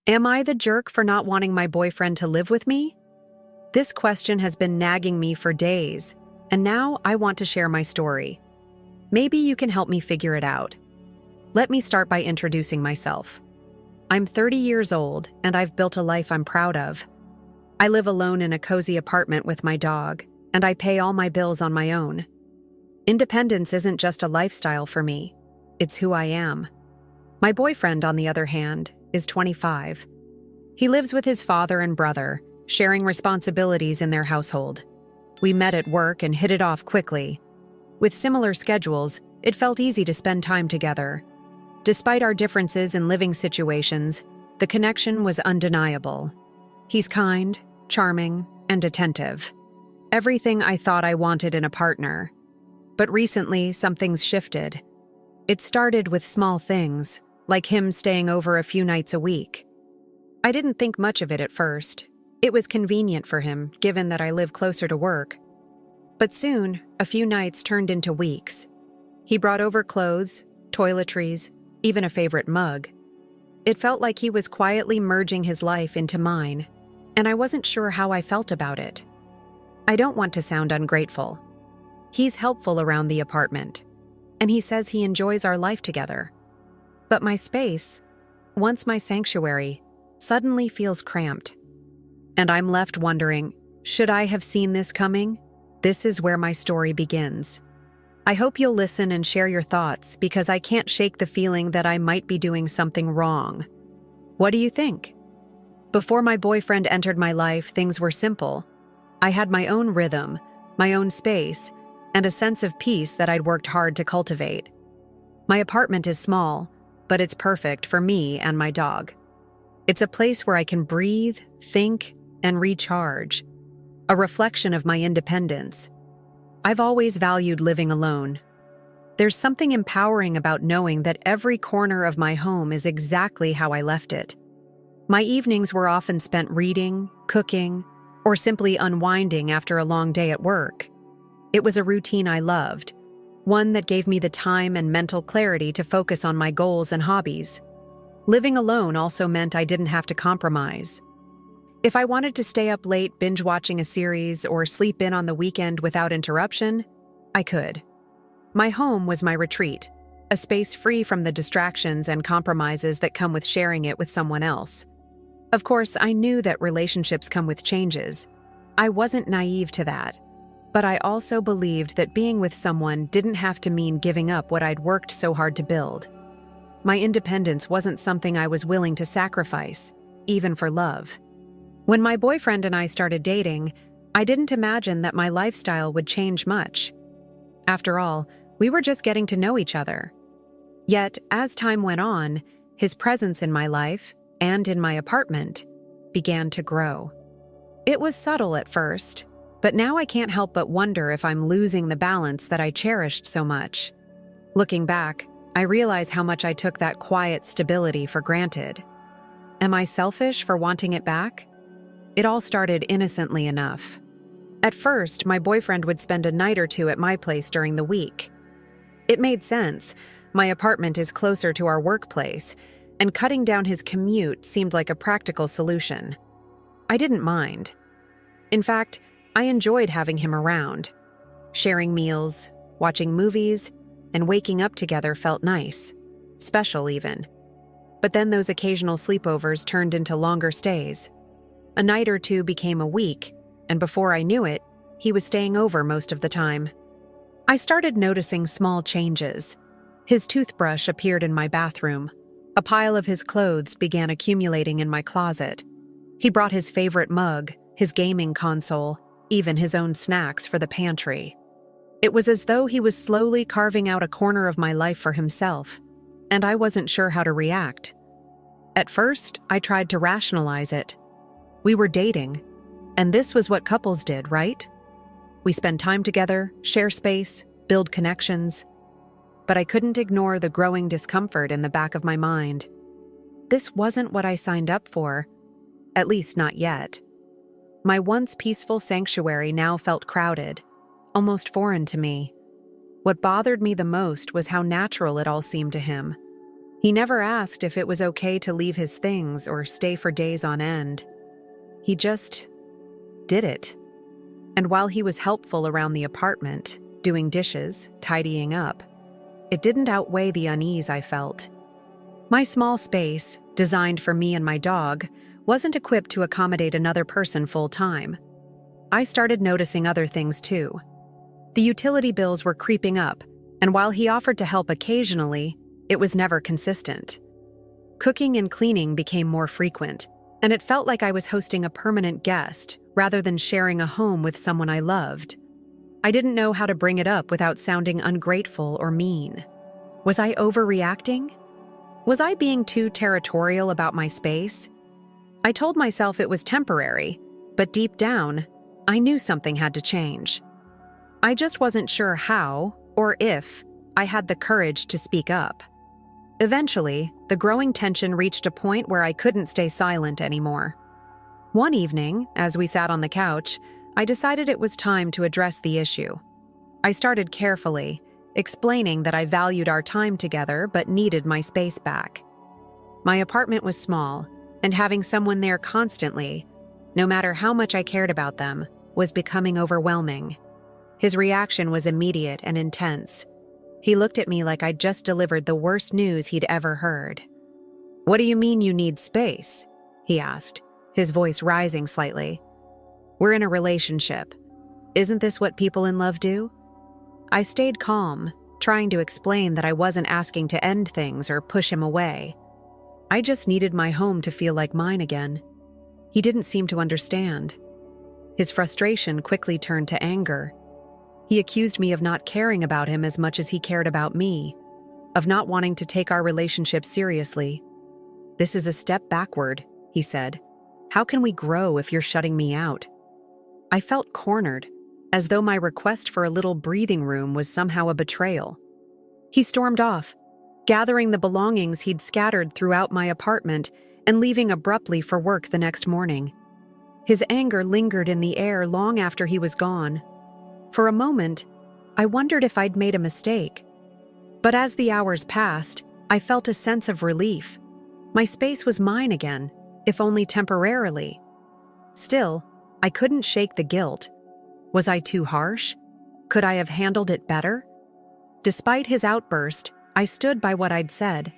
Am I the jerk for not wanting my boyfriend to live with me? This question has been nagging me for days, and now I want to share my story. Maybe you can help me figure it out. Let me start by introducing myself. I'm 30 years old, and I've built a life I'm proud of. I live alone in a cozy apartment with my dog, and I pay all my bills on my own. Independence isn't just a lifestyle for me, it's who I am. My boyfriend, on the other hand, is 25. He lives with his father and brother, sharing responsibilities in their household. We met at work and hit it off quickly. With similar schedules, it felt easy to spend time together. Despite our differences in living situations, the connection was undeniable. He's kind, charming, and attentive. Everything I thought I wanted in a partner. But recently, something's shifted. It started with small things, like him staying over a few nights a week. I didn't think much of it at first. It was convenient for him, given that I live closer to work. But soon, a few nights turned into weeks. He brought over clothes, toiletries, even a favorite mug. It felt like he was quietly merging his life into mine, and I wasn't sure how I felt about it. I don't want to sound ungrateful. He's helpful around the apartment, and he says he enjoys our life together. But my space, once my sanctuary, suddenly feels cramped. And I'm left wondering, should I have seen this coming? This is where my story begins. I hope you'll listen and share your thoughts because I can't shake the feeling that I might be doing something wrong. What do you think? Before my boyfriend entered my life, things were simple. I had my own rhythm, my own space, and a sense of peace that I'd worked hard to cultivate. My apartment is small, but it's perfect for me and my dog. It's a place where I can breathe, think, and recharge, a reflection of my independence. I've always valued living alone. There's something empowering about knowing that every corner of my home is exactly how I left it. My evenings were often spent reading, cooking, or simply unwinding after a long day at work. It was a routine I loved, one that gave me the time and mental clarity to focus on my goals and hobbies. Living alone also meant I didn't have to compromise. If I wanted to stay up late binge-watching a series or sleep in on the weekend without interruption, I could. My home was my retreat, a space free from the distractions and compromises that come with sharing it with someone else. Of course, I knew that relationships come with changes. I wasn't naive to that. But I also believed that being with someone didn't have to mean giving up what I'd worked so hard to build. My independence wasn't something I was willing to sacrifice, even for love. When my boyfriend and I started dating, I didn't imagine that my lifestyle would change much. After all, we were just getting to know each other. Yet, as time went on, his presence in my life, and in my apartment, began to grow. It was subtle at first, but now I can't help but wonder if I'm losing the balance that I cherished so much. Looking back, I realize how much I took that quiet stability for granted. Am I selfish for wanting it back? It all started innocently enough. At first, my boyfriend would spend a night or two at my place during the week. It made sense. My apartment is closer to our workplace, and cutting down his commute seemed like a practical solution. I didn't mind. In fact, I enjoyed having him around. Sharing meals, watching movies, and waking up together felt nice, special even. But then those occasional sleepovers turned into longer stays. A night or two became a week, and before I knew it, he was staying over most of the time. I started noticing small changes. His toothbrush appeared in my bathroom. A pile of his clothes began accumulating in my closet. He brought his favorite mug, his gaming console, even his own snacks for the pantry. It was as though he was slowly carving out a corner of my life for himself, and I wasn't sure how to react. At first, I tried to rationalize it. We were dating, and this was what couples did, right? We spend time together, share space, build connections. But I couldn't ignore the growing discomfort in the back of my mind. This wasn't what I signed up for, at least not yet. My once peaceful sanctuary now felt crowded, almost foreign to me. What bothered me the most was how natural it all seemed to him. He never asked if it was okay to leave his things or stay for days on end. He just did it. And while he was helpful around the apartment, doing dishes, tidying up, it didn't outweigh the unease I felt. My small space, designed for me and my dog, wasn't equipped to accommodate another person full-time. I started noticing other things too. The utility bills were creeping up, and while he offered to help occasionally, it was never consistent. Cooking and cleaning became more frequent, and it felt like I was hosting a permanent guest rather than sharing a home with someone I loved. I didn't know how to bring it up without sounding ungrateful or mean. Was I overreacting? Was I being too territorial about my space? I told myself it was temporary, but deep down, I knew something had to change. I just wasn't sure how, or if, I had the courage to speak up. Eventually, the growing tension reached a point where I couldn't stay silent anymore. One evening, as we sat on the couch, I decided it was time to address the issue. I started carefully, explaining that I valued our time together but needed my space back. My apartment was small, and having someone there constantly, no matter how much I cared about them, was becoming overwhelming. His reaction was immediate and intense. He looked at me like I'd just delivered the worst news he'd ever heard. "What do you mean you need space?" he asked, his voice rising slightly. "We're in a relationship. Isn't this what people in love do?" I stayed calm, trying to explain that I wasn't asking to end things or push him away. I just needed my home to feel like mine again. He didn't seem to understand. His frustration quickly turned to anger. He accused me of not caring about him as much as he cared about me, of not wanting to take our relationship seriously. "This is a step backward," he said. "How can we grow if you're shutting me out?" I felt cornered, as though my request for a little breathing room was somehow a betrayal. He stormed off, gathering the belongings he'd scattered throughout my apartment and leaving abruptly for work the next morning. His anger lingered in the air long after he was gone. For a moment, I wondered if I'd made a mistake. But as the hours passed, I felt a sense of relief. My space was mine again, if only temporarily. Still, I couldn't shake the guilt. Was I too harsh? Could I have handled it better? Despite his outburst, I stood by what I'd said.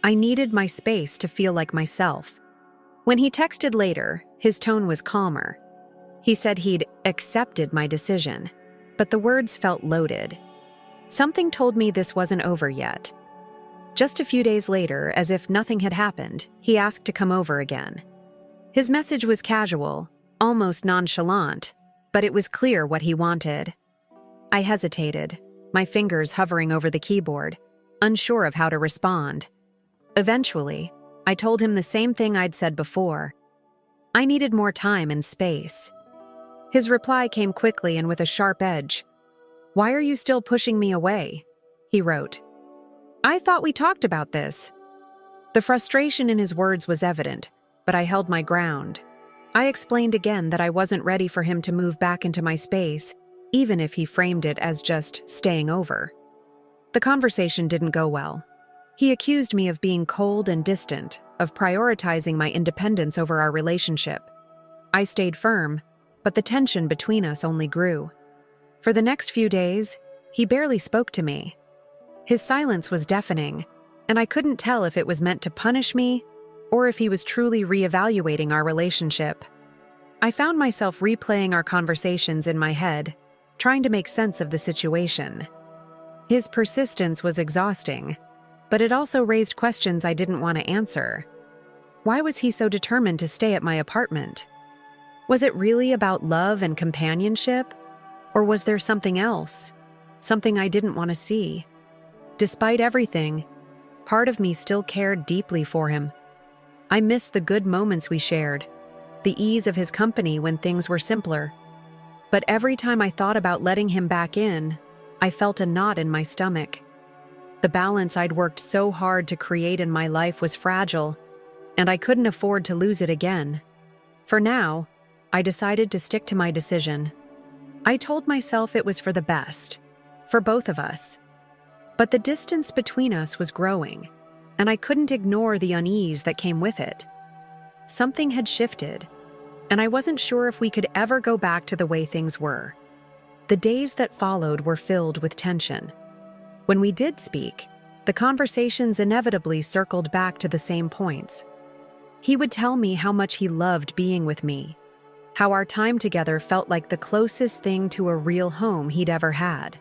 I needed my space to feel like myself. When he texted later, his tone was calmer. He said he'd accepted my decision, but the words felt loaded. Something told me this wasn't over yet. Just a few days later, as if nothing had happened, he asked to come over again. His message was casual, almost nonchalant, but it was clear what he wanted. I hesitated, my fingers hovering over the keyboard, unsure of how to respond. Eventually, I told him the same thing I'd said before. I needed more time and space. His reply came quickly and with a sharp edge. "Why are you still pushing me away?" he wrote. "I thought we talked about this." The frustration in his words was evident, but I held my ground. I explained again that I wasn't ready for him to move back into my space, even if he framed it as just staying over. The conversation didn't go well. He accused me of being cold and distant, of prioritizing my independence over our relationship. I stayed firm, but the tension between us only grew. For the next few days, he barely spoke to me. His silence was deafening, and I couldn't tell if it was meant to punish me or if he was truly reevaluating our relationship. I found myself replaying our conversations in my head, trying to make sense of the situation. His persistence was exhausting, but it also raised questions I didn't want to answer. Why was he so determined to stay at my apartment? Was it really about love and companionship? Or was there something else? Something I didn't want to see? Despite everything, part of me still cared deeply for him. I missed the good moments we shared, the ease of his company when things were simpler. But every time I thought about letting him back in, I felt a knot in my stomach. The balance I'd worked so hard to create in my life was fragile, and I couldn't afford to lose it again. For now, I decided to stick to my decision. I told myself it was for the best, for both of us. But the distance between us was growing. and I couldn't ignore the unease that came with it. Something had shifted, and I wasn't sure if we could ever go back to the way things were. The days that followed were filled with tension. When we did speak, the conversations inevitably circled back to the same points. He would tell me how much he loved being with me, how our time together felt like the closest thing to a real home he'd ever had.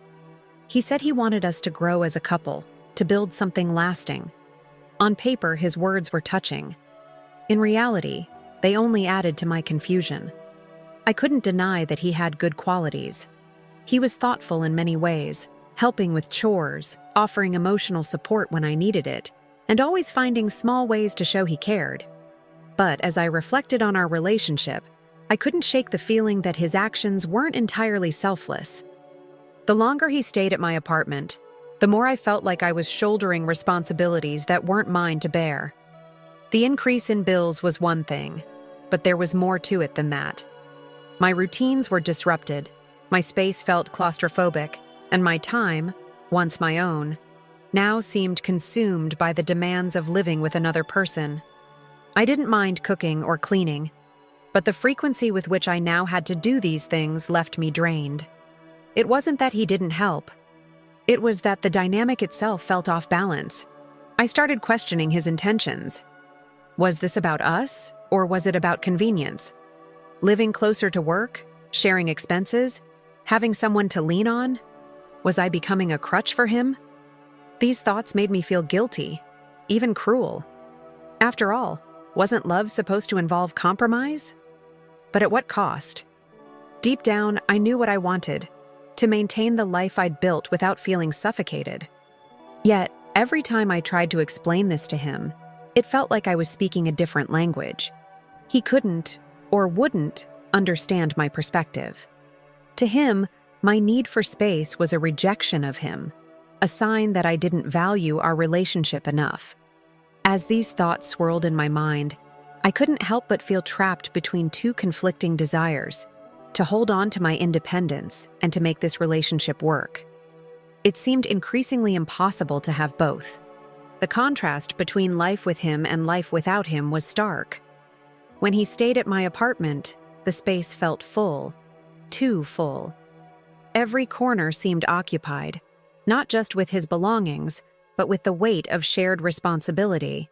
He said he wanted us to grow as a couple, to build something lasting. On paper, his words were touching. In reality, they only added to my confusion. I couldn't deny that he had good qualities. He was thoughtful in many ways, helping with chores, offering emotional support when I needed it, and always finding small ways to show he cared. But as I reflected on our relationship, I couldn't shake the feeling that his actions weren't entirely selfless. The longer he stayed at my apartment, the more I felt like I was shouldering responsibilities that weren't mine to bear. The increase in bills was one thing, but there was more to it than that. My routines were disrupted, my space felt claustrophobic, and my time, once my own, now seemed consumed by the demands of living with another person. I didn't mind cooking or cleaning, but the frequency with which I now had to do these things left me drained. It wasn't that he didn't help. It was that the dynamic itself felt off balance. I started questioning his intentions. Was this about us, or was it about convenience? Living closer to work, sharing expenses, having someone to lean on? Was I becoming a crutch for him? These thoughts made me feel guilty, even cruel. After all, wasn't love supposed to involve compromise? But at what cost? Deep down, I knew what I wanted: to maintain the life I'd built without feeling suffocated. Yet, every time I tried to explain this to him, it felt like I was speaking a different language. He couldn't, or wouldn't, understand my perspective. To him, my need for space was a rejection of him, a sign that I didn't value our relationship enough. As these thoughts swirled in my mind, I couldn't help but feel trapped between two conflicting desires: to hold on to my independence and to make this relationship work. It seemed increasingly impossible to have both. The contrast between life with him and life without him was stark. When he stayed at my apartment, the space felt full, too full. Every corner seemed occupied, not just with his belongings, but with the weight of shared responsibility.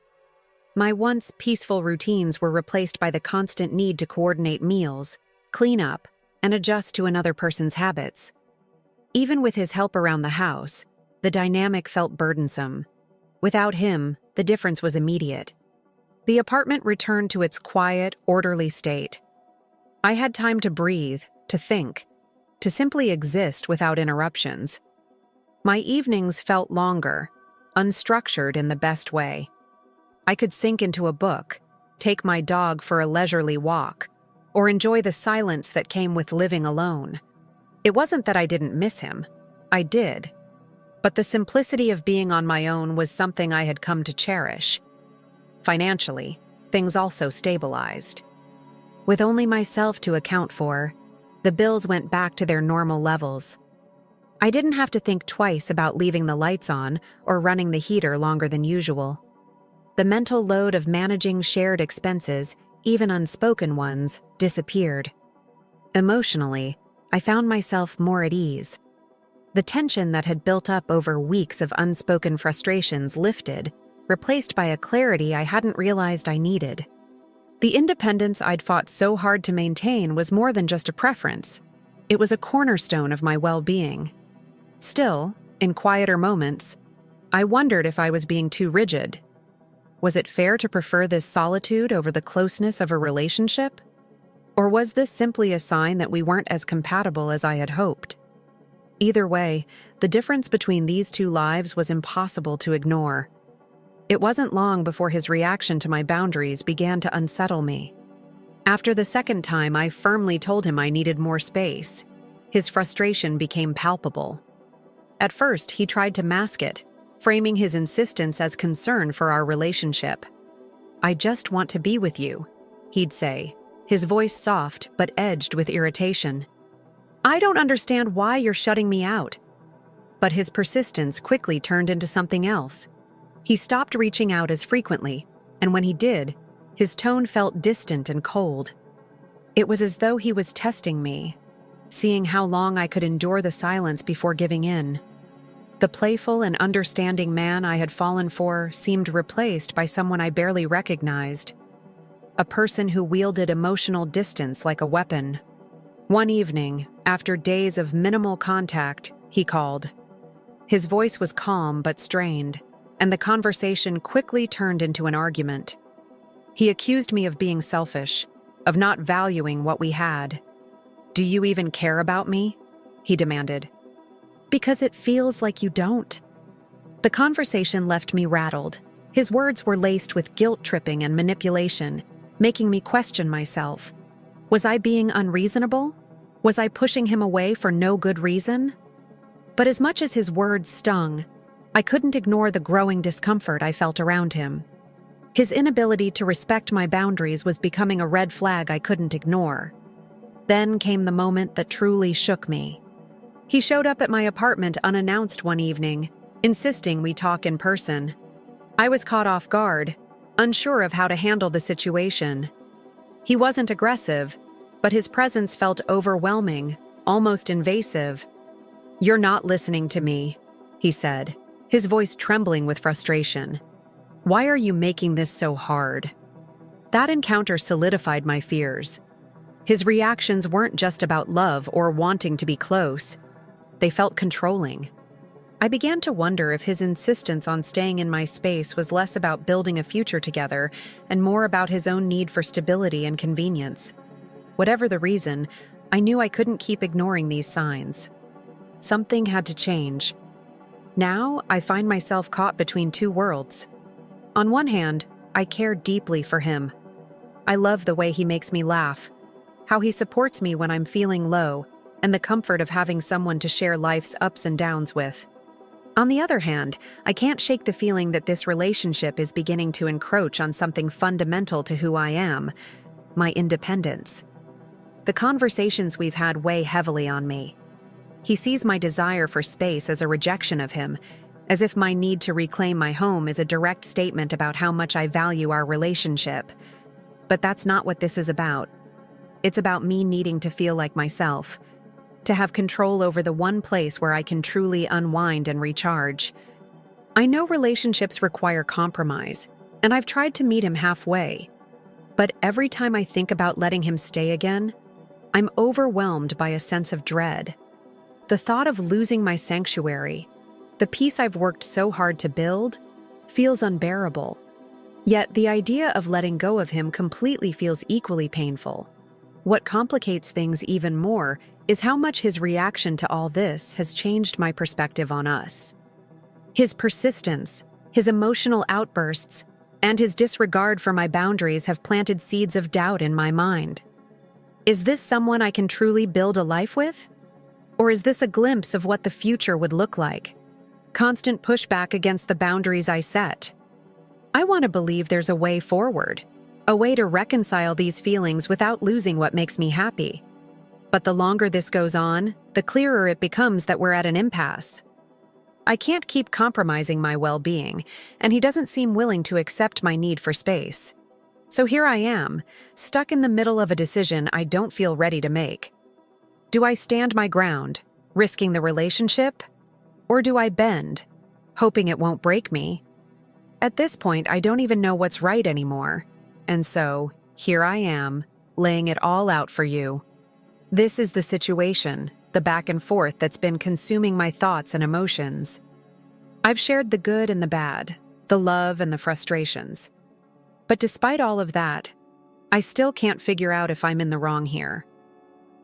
My once peaceful routines were replaced by the constant need to coordinate meals, clean up, and adjust to another person's habits. Even with his help around the house, the dynamic felt burdensome. Without him, the difference was immediate. The apartment returned to its quiet, orderly state. I had time to breathe, to think, to simply exist without interruptions. My evenings felt longer, unstructured in the best way. I could sink into a book, take my dog for a leisurely walk, or enjoy the silence that came with living alone. It wasn't that I didn't miss him. I did. But the simplicity of being on my own was something I had come to cherish. Financially, things also stabilized. With only myself to account for, the bills went back to their normal levels. I didn't have to think twice about leaving the lights on or running the heater longer than usual. The mental load of managing shared expenses, even unspoken ones, disappeared. Emotionally, I found myself more at ease. The tension that had built up over weeks of unspoken frustrations lifted, replaced by a clarity I hadn't realized I needed. The independence I'd fought so hard to maintain was more than just a preference. It was a cornerstone of my well-being. Still, in quieter moments, I wondered if I was being too rigid. Was it fair to prefer this solitude over the closeness of a relationship? Or was this simply a sign that we weren't as compatible as I had hoped? Either way, the difference between these two lives was impossible to ignore. It wasn't long before his reaction to my boundaries began to unsettle me. After the second time I firmly told him I needed more space, his frustration became palpable. At first, he tried to mask it, framing his insistence as concern for our relationship. "I just want to be with you," he'd say, his voice soft but edged with irritation. "I don't understand why you're shutting me out." But his persistence quickly turned into something else. He stopped reaching out as frequently, and when he did, his tone felt distant and cold. It was as though he was testing me, seeing how long I could endure the silence before giving in. The playful and understanding man I had fallen for seemed replaced by someone I barely recognized. A person who wielded emotional distance like a weapon. One evening, after days of minimal contact, he called. His voice was calm but strained, and the conversation quickly turned into an argument. He accused me of being selfish, of not valuing what we had. "Do you even care about me?" he demanded. "Because it feels like you don't." The conversation left me rattled. His words were laced with guilt-tripping and manipulation, making me question myself. Was I being unreasonable? Was I pushing him away for no good reason? But as much as his words stung, I couldn't ignore the growing discomfort I felt around him. His inability to respect my boundaries was becoming a red flag I couldn't ignore. Then came the moment that truly shook me. He showed up at my apartment unannounced one evening, insisting we talk in person. I was caught off guard, unsure of how to handle the situation. He wasn't aggressive, but his presence felt overwhelming, almost invasive. "You're not listening to me," he said, his voice trembling with frustration. "Why are you making this so hard?" That encounter solidified my fears. His reactions weren't just about love or wanting to be close. They felt controlling. I began to wonder if his insistence on staying in my space was less about building a future together and more about his own need for stability and convenience. Whatever the reason, I knew I couldn't keep ignoring these signs. Something had to change. Now, I find myself caught between two worlds. On one hand, I care deeply for him. I love the way he makes me laugh, how he supports me when I'm feeling low, and the comfort of having someone to share life's ups and downs with. On the other hand, I can't shake the feeling that this relationship is beginning to encroach on something fundamental to who I am, my independence. The conversations we've had weigh heavily on me. He sees my desire for space as a rejection of him, as if my need to reclaim my home is a direct statement about how much I value our relationship. But that's not what this is about. It's about me needing to feel like myself, to have control over the one place where I can truly unwind and recharge. I know relationships require compromise, and I've tried to meet him halfway. But every time I think about letting him stay again, I'm overwhelmed by a sense of dread. The thought of losing my sanctuary, the peace I've worked so hard to build, feels unbearable. Yet the idea of letting go of him completely feels equally painful. What complicates things even more is how much his reaction to all this has changed my perspective on us. His persistence, his emotional outbursts, and his disregard for my boundaries have planted seeds of doubt in my mind. Is this someone I can truly build a life with? Or is this a glimpse of what the future would look like? Constant pushback against the boundaries I set. I want to believe there's a way forward, a way to reconcile these feelings without losing what makes me happy. But the longer this goes on, the clearer it becomes that we're at an impasse. I can't keep compromising my well-being, and he doesn't seem willing to accept my need for space. So here I am, stuck in the middle of a decision I don't feel ready to make. Do I stand my ground, risking the relationship? Or do I bend, hoping it won't break me? At this point, I don't even know what's right anymore. And so, here I am, laying it all out for you. This is the situation, the back and forth that's been consuming my thoughts and emotions. I've shared the good and the bad, the love and the frustrations. But despite all of that, I still can't figure out if I'm in the wrong here.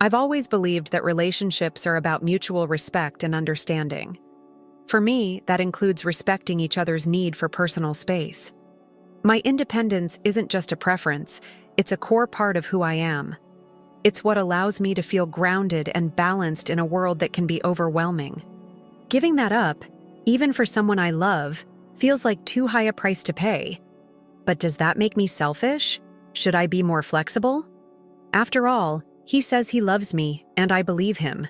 I've always believed that relationships are about mutual respect and understanding. For me, that includes respecting each other's need for personal space. My independence isn't just a preference, it's a core part of who I am. It's what allows me to feel grounded and balanced in a world that can be overwhelming. Giving that up, even for someone I love, feels like too high a price to pay. But does that make me selfish? Should I be more flexible? After all, he says he loves me, and I believe him.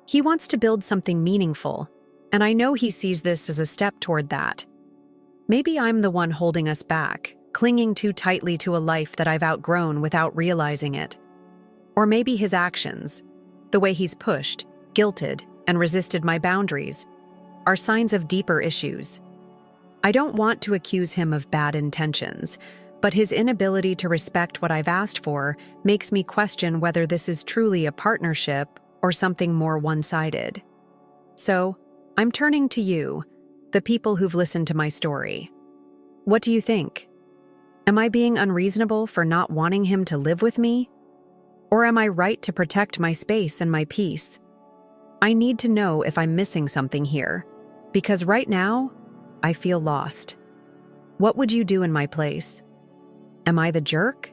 He wants to build something meaningful, and I know he sees this as a step toward that. Maybe I'm the one holding us back, clinging too tightly to a life that I've outgrown without realizing it. Or maybe his actions, the way he's pushed, guilted, and resisted my boundaries, are signs of deeper issues. I don't want to accuse him of bad intentions, but his inability to respect what I've asked for makes me question whether this is truly a partnership or something more one-sided. So, I'm turning to you, the people who've listened to my story. What do you think? Am I being unreasonable for not wanting him to live with me? Or am I right to protect my space and my peace? I need to know if I'm missing something here, because right now, I feel lost. What would you do in my place? Am I the jerk?